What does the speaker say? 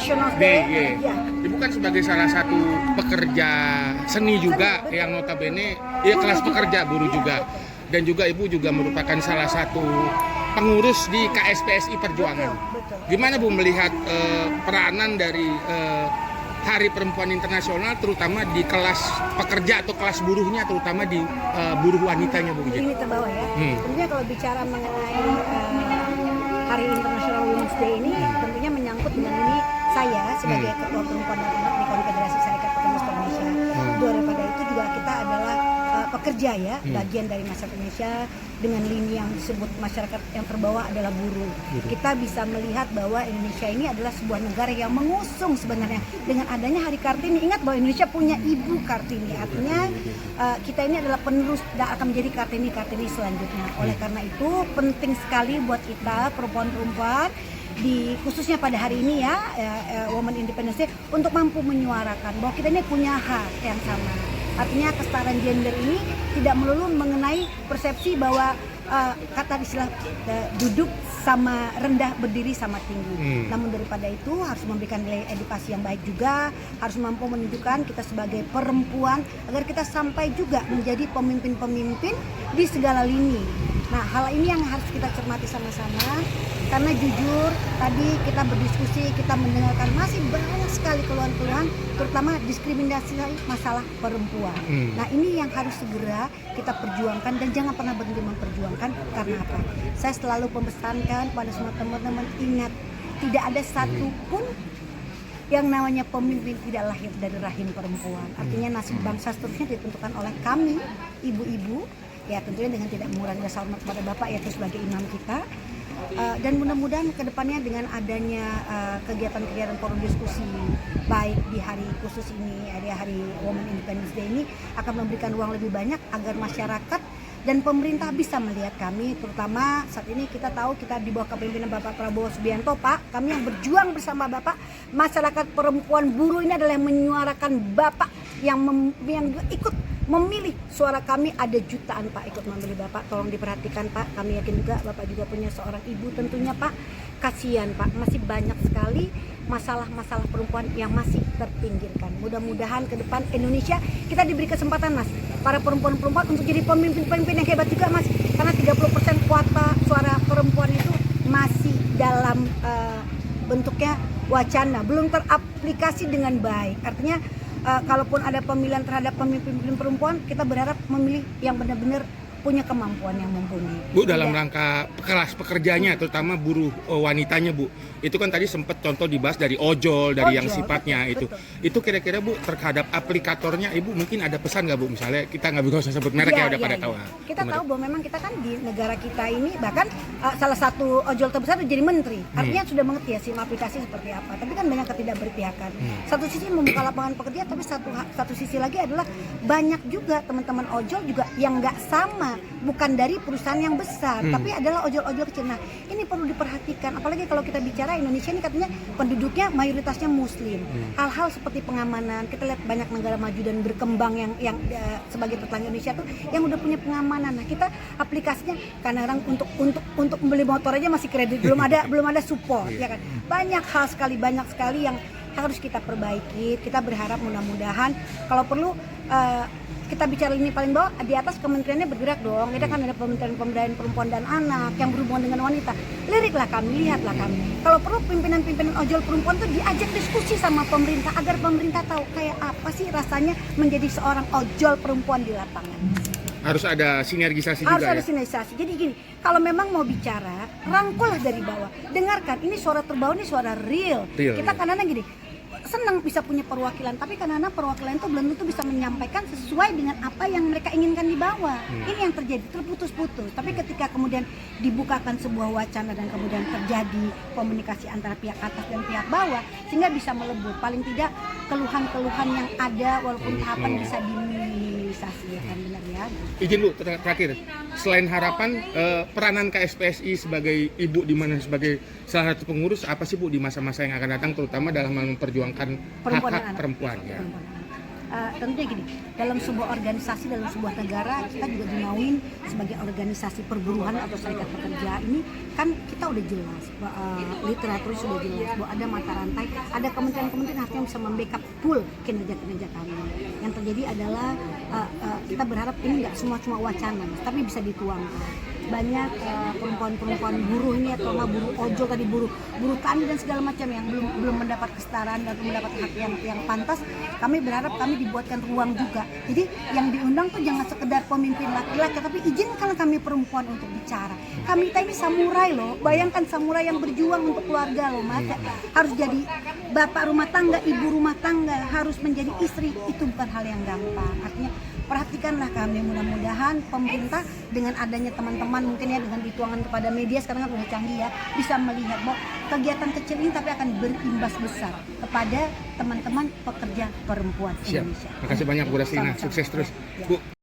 International Day. Ya. Ibu kan sebagai salah satu pekerja seni juga betul. yang notabene ya kelas pekerja buruh juga. Dan juga Ibu juga merupakan salah satu pengurus di KSPSI Perjuangan. Betul. Gimana Bu melihat peranan dari Hari Perempuan Internasional terutama di kelas pekerja atau kelas buruhnya, terutama di buruh wanitanya Bu? Ini terbawa ya. Tentunya kalau bicara mengenai Hari International Women's Day ini tentunya menyangkut dengan ini saya sebagai Ketua Perempuan dan Anak di Konfederasi Serikat Pekerja Indonesia. Daripada itu juga kita adalah pekerja ya, bagian dari masyarakat Indonesia dengan lini yang disebut masyarakat yang terbawa adalah buruh. Kita bisa melihat bahwa Indonesia ini adalah sebuah negara yang mengusung sebenarnya dengan adanya Hari Kartini. Ingat bahwa Indonesia punya Ibu Kartini, artinya kita ini adalah penerus dan akan menjadi Kartini selanjutnya. Oleh karena itu penting sekali buat kita perempuan-perempuan khususnya pada hari ini ya, Women Independence Day, untuk mampu menyuarakan bahwa kita ini punya hak yang sama. Artinya kesetaraan gender ini tidak melulu mengenai persepsi bahwa kata istilah duduk sama rendah, berdiri sama tinggi. Namun daripada itu harus memberikan nilai edukasi yang baik juga, harus mampu menunjukkan kita sebagai perempuan agar kita sampai juga menjadi pemimpin-pemimpin di segala lini. Nah, hal ini yang harus kita cermati sama-sama, karena jujur tadi kita berdiskusi, kita mendengarkan masih banyak sekali keluhan-keluhan, terutama diskriminasi masalah perempuan. Nah, ini yang harus segera kita perjuangkan dan jangan pernah berhenti memperjuangkan. Karena apa? Saya selalu mempesankan pada semua teman-teman, ingat, tidak ada satupun yang namanya pemimpin tidak lahir dari rahim perempuan. Artinya nasib bangsa seterusnya ditentukan oleh kami, ibu-ibu, ya tentunya dengan tidak mengurangi rasa hormat kepada Bapak yaitu sebagai imam kita. Dan mudah-mudahan kedepannya dengan adanya kegiatan-kegiatan forum diskusi baik di hari khusus ini, hari Women Independence Day ini akan memberikan ruang lebih banyak agar masyarakat dan pemerintah bisa melihat kami, terutama saat ini kita tahu kita di bawah kepemimpinan Bapak Prabowo Subianto, Pak, kami yang berjuang bersama Bapak, masyarakat perempuan buruh ini adalah yang menyuarakan Bapak yang ikut memilih suara kami, ada jutaan Pak ikut memilih Bapak, tolong diperhatikan Pak, kami yakin juga Bapak juga punya seorang ibu tentunya Pak, kasihan Pak, masih banyak sekali masalah-masalah perempuan yang masih terpinggirkan. Mudah-mudahan ke depan Indonesia kita diberi kesempatan Mas, para perempuan-perempuan untuk jadi pemimpin-pemimpin yang hebat juga Mas, karena 30% kuota suara perempuan itu masih dalam bentuknya wacana, belum teraplikasi dengan baik. Artinya kalaupun ada pemilihan terhadap pemimpin perempuan, kita berharap memilih yang benar-benar punya kemampuan yang mumpuni. Bu, dalam rangka kelas pekerjanya, terutama buruh wanitanya Bu, itu kan tadi sempat contoh dibahas dari ojol, dari yang sifatnya betul. Itu kira-kira Bu terhadap aplikatornya, Ibu mungkin ada pesan nggak Bu? Misalnya kita nggak bisa sebut merek ya udah pada tahu. Kita tahu bahwa memang kita kan di negara kita ini bahkan salah satu ojol terbesar itu jadi menteri. Artinya sudah mengerti ya SIM aplikasi seperti apa. Tapi kan banyak ketidakberpihakan. Satu sisi membuka lapangan pekerjaan, tapi satu sisi lagi adalah banyak juga teman-teman ojol juga yang nggak sama, bukan dari perusahaan yang besar, tapi adalah ojol-ojol kecil. Nah, ini perlu diperhatikan. Apalagi kalau kita bicara Indonesia ini katanya penduduknya mayoritasnya Muslim. Hal-hal seperti pengamanan, kita lihat banyak negara maju dan berkembang yang sebagai tetangga Indonesia tuh yang udah punya pengamanan. Nah, kita aplikasinya kadang-kadang untuk membeli motor aja masih kredit, belum ada support, ya kan. Banyak sekali yang harus kita perbaiki. Kita berharap mudah-mudahan kalau perlu kita bicara ini paling bawah, di atas kementeriannya bergerak dong. Kita kan ada Kementerian Pemberdayaan Perempuan dan Anak yang berhubungan dengan wanita. Liriklah kami, lihatlah kami. Kalau perlu pimpinan-pimpinan ojol perempuan tuh diajak diskusi sama pemerintah agar pemerintah tahu kayak apa sih rasanya menjadi seorang ojol perempuan di lapangan. Harus ada sinergisasi juga. Harus ada sinergisasi. Jadi gini, kalau memang mau bicara, rangkullah dari bawah. Dengarkan, ini suara terbawah, ini suara real. Kita kadang-kadang gini, senang bisa punya perwakilan, tapi kadang-kadang perwakilan itu belum tentu bisa menyampaikan sesuai dengan apa yang mereka inginkan di bawah. Ini yang terjadi, terputus-putus. Tapi ketika kemudian dibukakan sebuah wacana dan kemudian terjadi komunikasi antara pihak atas dan pihak bawah, sehingga bisa melebur. Paling tidak keluhan-keluhan yang ada walaupun tahapan bisa diminimalisasi, ya kan, benar ya. Izin Bu, terakhir, selain harapan peranan KSPSI sebagai ibu di mana sebagai salah satu pengurus, apa sih Bu di masa-masa yang akan datang, terutama dalam memperjuangkan hak-hak perempuan ya? tentunya gini, dalam sebuah organisasi, dalam sebuah negara kita juga dimauin sebagai organisasi perburuhan atau serikat pekerja ini kan kita udah jelas, literatur sudah jelas bahwa ada mata rantai, ada kementerian-kementerian harusnya bisa membackup full kinerja-kinerja kami. Yang terjadi adalah kita berharap ini nggak semua cuma wacana, tapi bisa dituangkan. Banyak perempuan-perempuan buruh ini atau buruh ojol tadi, buruh tani dan segala macam yang belum mendapat kesetaraan dan mendapat hak yang pantas. Kami berharap kami dibuatkan ruang juga. Jadi yang diundang tuh jangan sekedar pemimpin laki-laki, tapi izinkan kami perempuan untuk bicara. Kami kita ini samurai loh. Bayangkan samurai yang berjuang untuk keluarga loh, Mas. Harus jadi bapak rumah tangga, ibu rumah tangga, harus menjadi istri, itu bukan hal yang gampang. Artinya perhatikanlah kami, mudah-mudahan pemerintah dengan adanya teman-teman mungkin ya dengan dituangkan kepada media sekarang kan udah canggih ya, bisa melihat bahwa kegiatan kecil ini tapi akan berimbas besar kepada teman-teman pekerja perempuan Indonesia. Terima kasih banyak Bu Rastina, sukses terus. Ya. Bu.